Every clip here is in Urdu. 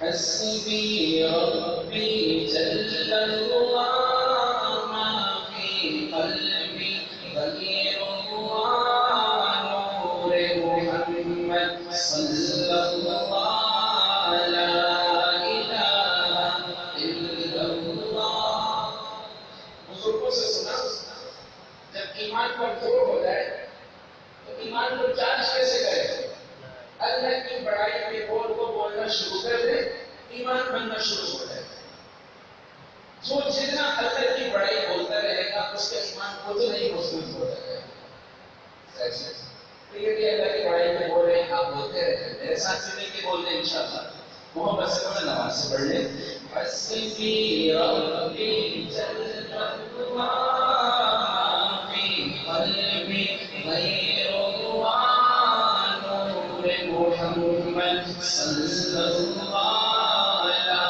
حسبي ربي جل الله ما في قلبي غير الله نور محمد صلى الله لا إله إلا الله. بزرگوں سے سنا جب ایمان کمزور ہو جائے تو ایمان کو چارج کیسے کرے؟ اللہ کی بڑائی کے بول کو بولنا شروع کر دے، ایمان بننا شروع ہو جائے. جو جتنا اللہ کی بڑائی بولتا رہے گا اس کا ایمان کو تو نہیں مضبوط ہو جائے گا. یہ بھی اللہ کی بڑائی میں بول رہے ہیں، آپ بولتے رہے میرے ساتھ سے مل کے بول دیں انشاءاللہ. محبت سے پڑھیں، نماز سے پڑھ لیں. حسبی ربی جل اللہ فی قلبی غیر اللہ نور محمد صلی اللہ لا الہ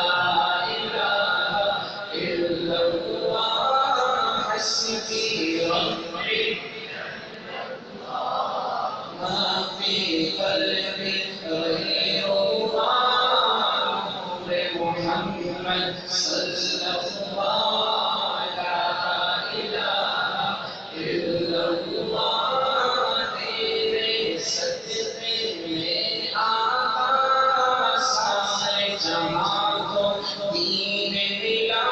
الا اللہ. حسبی ربی ما فی قلبی غیر اللہ نور محمد صلی اللہ لا الہ الا اللہ. تیرے صدقے میں آقا سارے جہاں کو دین ملا،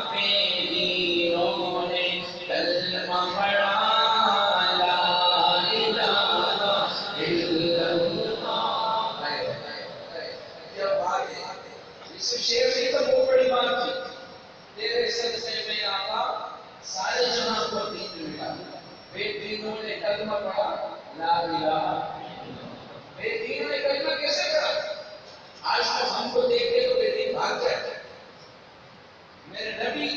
بے دینوں نے کلمہ پڑھا لا الہ الا اللہ. کیا بات ہے! اس شعر سے تو بہت بڑی بات تھی. تیرے صدقے میں آقا سارے جہاں کو دین ملا، بے دینوں نے کلمہ پڑھا لا الہ. بے دینوں نے کلمہ کیسے پڑھا؟ آج تو ہم کو دیکھتے تو بے دین بھاگ جاتے. میرے نبی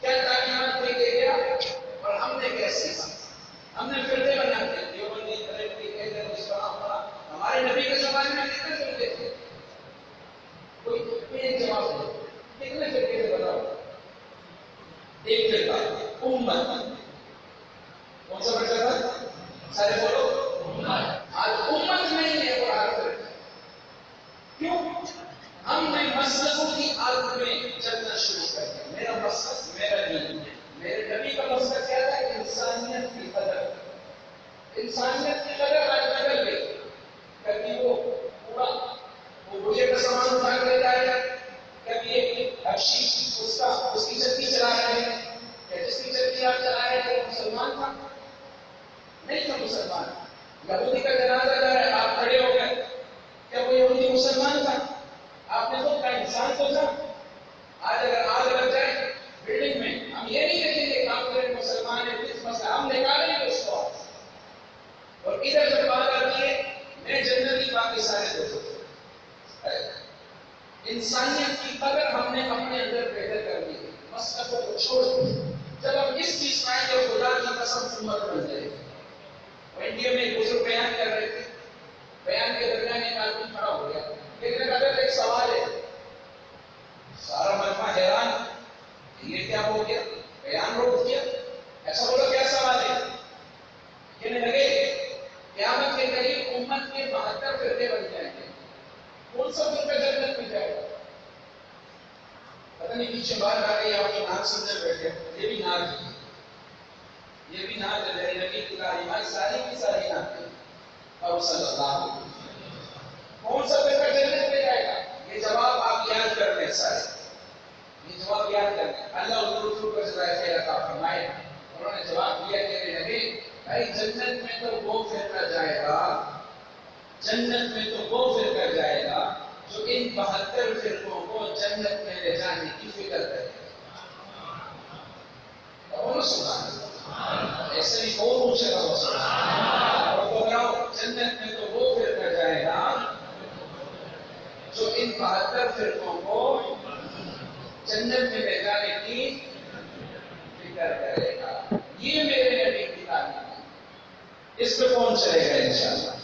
کیا تعلیمات دے کے گیا اور ہم نے کیسے سیکھا؟ ہم نے فرقے بنا کے دیوبندی ترقی کیسے اس طرح پڑھا. ہمارے نبی کے زمانے میں کتنے فرقے تھے؟ کوئی ایک جواب دے. کتنے فرقے تھے بتاؤ؟ ایک فرقہ امت. کون سا فرقہ تھا؟ سارے بولو امت. آج امت نہیں ہے اور ہر فرقہ. کیوں؟ ہم نے مسلکوں کی عادت میں چلنا شروع کر دیا. میرا مسلک میرا دین. میرے نبی کا مسلک کیا تھا؟ انسانیت کی قدر. انسانیت کی قدر آج بدل گئی. کبھی وہ پورا وہ بوجھے کا سامان اٹھا کر لے جائے گا، کبھی ایک حبشی اس کی چکی چلا رہے ہیں. کیا جس کی چکی آپ چلا رہے ہیں وہ مسلمان تھا؟ نہیں تھا مسلمان. یہودی کا جنازہ جا رہا ہے، آپ کھڑے ہو گئے، کیا وہ یہودی مسلمان تھا؟ آپ نے تو کہا انسان تو تھا. آج اگر آگ لگ جائے بلڈنگ میں، ہم یہ نہیں دیکھیں گے کافر مسلمان ہے کس مسئلہ، ہم نکالیں گے اس کو. اور ادھر جب بات آتی ہے میں جنتی باقی سارے دوستوں. انسانیت کی قدر ہم نے اپنے اندر پیدا کر دی. مسلکوں کو چھوڑ دیا. جب ہم اس چیز پائیں گے خدا کی قسم امت بن جائے گی. اور انڈیا میں ایک بزرگ بیان کر رہے تھے، بیان کے درمیان ایک آدمی کھڑا ہو گیا. لیکن اگر ایک سوال ہے، سارا مجمع حیران یہ کیا ہو گیا؟ بیان روک دیا. ایسا بولو کیا سوال ہے؟ کہنے لگے قیامت کے قریب امت کے 72 فرقے بن جائیں گے. کون سا فرقہ جنت میں جائے گا؟ پتہ نہیں پیچھے بات آ گئی، آپ کو ناک سمجھ بیٹھے. یہ بھی ناک ہے، یہ بھی ناک ہے. میرے نبی کی تعلیمات ساری کی ساری ناک ہے. اور صلی اللہ علیہ وسلم کون سا فرقہ جنت میں جائے گا؟ یہ جواب آپ یاد کر لیں سارے. یہ جواب یاد کر لیں. اللہ حضور کو جزائے خیر عطا فرمائے. انہوں نے جواب دیا کہ میرے نبی بھائی جنت میں تو وہ فرقہ جائے گا، جنت میں تو وہ فرقہ جائے گا جو ان 72 فرقوں کو جنت میں لے جانے کی فکر کرے. ایسے ہی اور اونچے رہو. جنت میں تو وہ فرقہ جائے گا جو ان 72 فرقوں کو جنت میں لے جانے کی فکر کرے گا. یہ میرے نبی کی تعلیم ہے. اس پہ کون چلے گا انشاءاللہ؟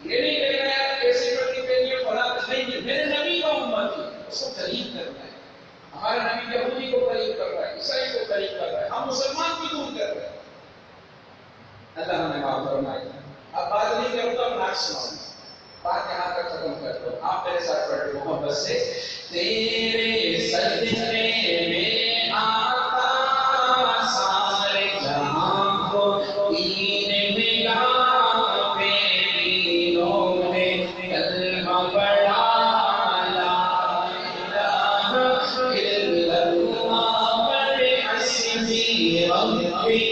یہ نہیں کہے گا یار کیسے کرنی چاہیے فلاں نہیں. میرے نبی کا امت ہے، اس کو قریب کرنا ہے. ہمارا نبی یہودی کو قریب کر رہا ہے، عیسائی کو قریب کر رہا ہے، ہم مسلمان کو دور کر رہے ہیں. اللہ ہمیں معاف فرمائے. اب بات نہیں کروں گا، ناک سناؤں گا. بات یہاں تک ختم کر دو. آپ میرے ساتھ پڑھ رہے محبت سے. تیرے صدقے میں آقا سارے جہاں کو دین ملا، بیدینوں نے کلمہ پڑھا لا الہ الا اللہ بڑے حسبی ربی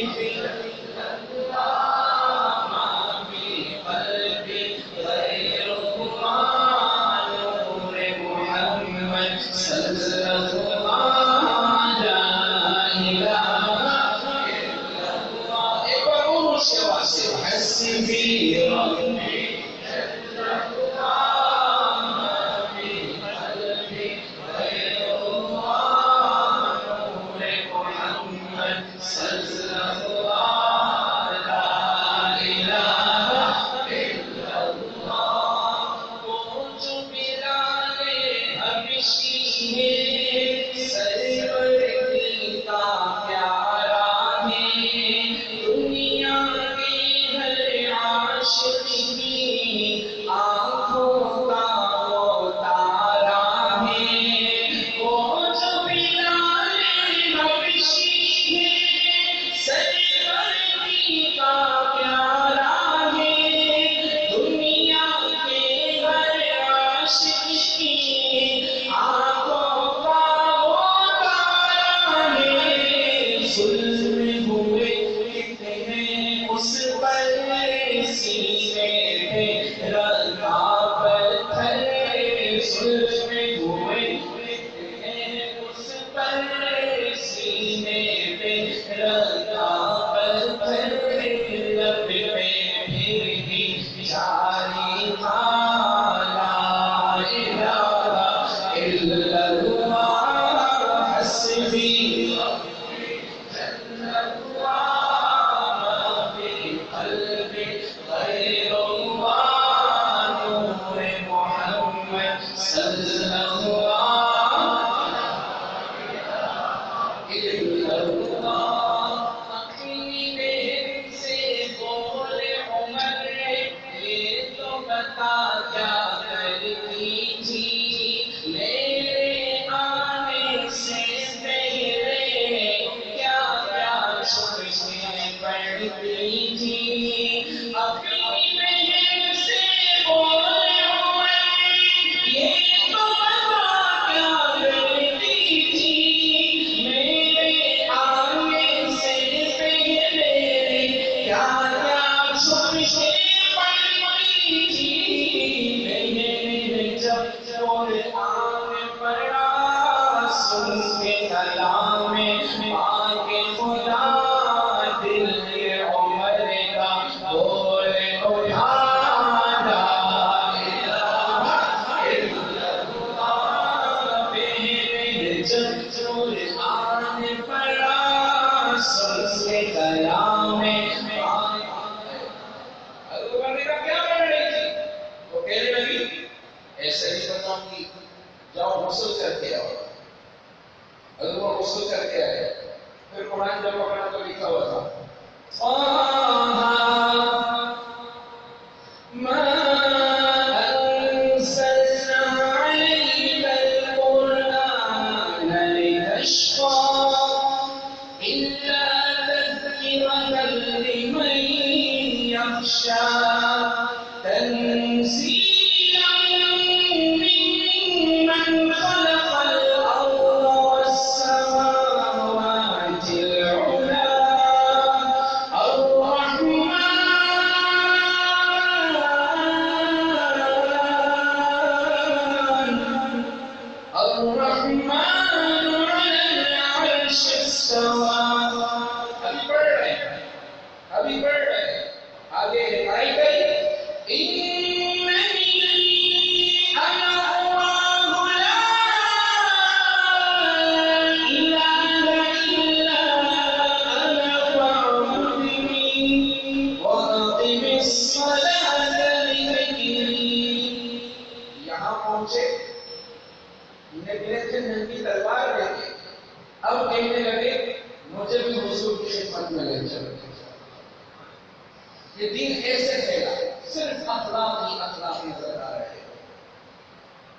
یہ دین ایسے پھیلا صرف اخلاق ہی نظر آ رہے ہیں.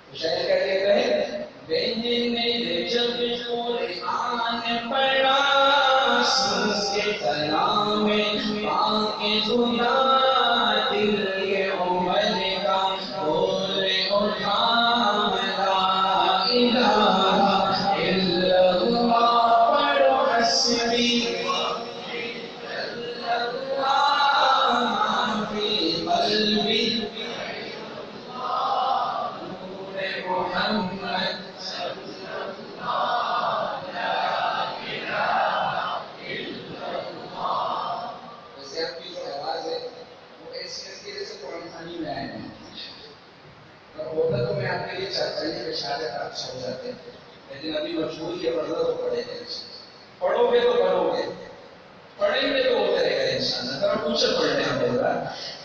تو شاعر کیا کہتے ہیں؟ بہن نے جب قرآن پڑھا سن کے کلام پاک دھلا دل کے عمر کا بول اٹھا لا الہ الا اللہ پڑھو حسبی اچھا ہو جاتے ہیں. لیکن ابھی مجبور یہ پڑھنا تو پڑھے گا. پڑھو گے تو پڑھو گے, پڑھیں گے تو ہوتا رہے گا انشاءاللہ. ذرا کچھ پڑھنے ہوگا.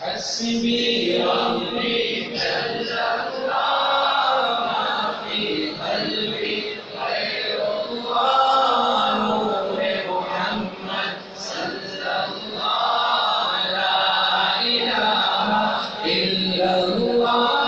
حسبی ربی جل اللہ ما فی قلبی غیر اللہ نور محمد صلی اللہ لا الہ الا اللہ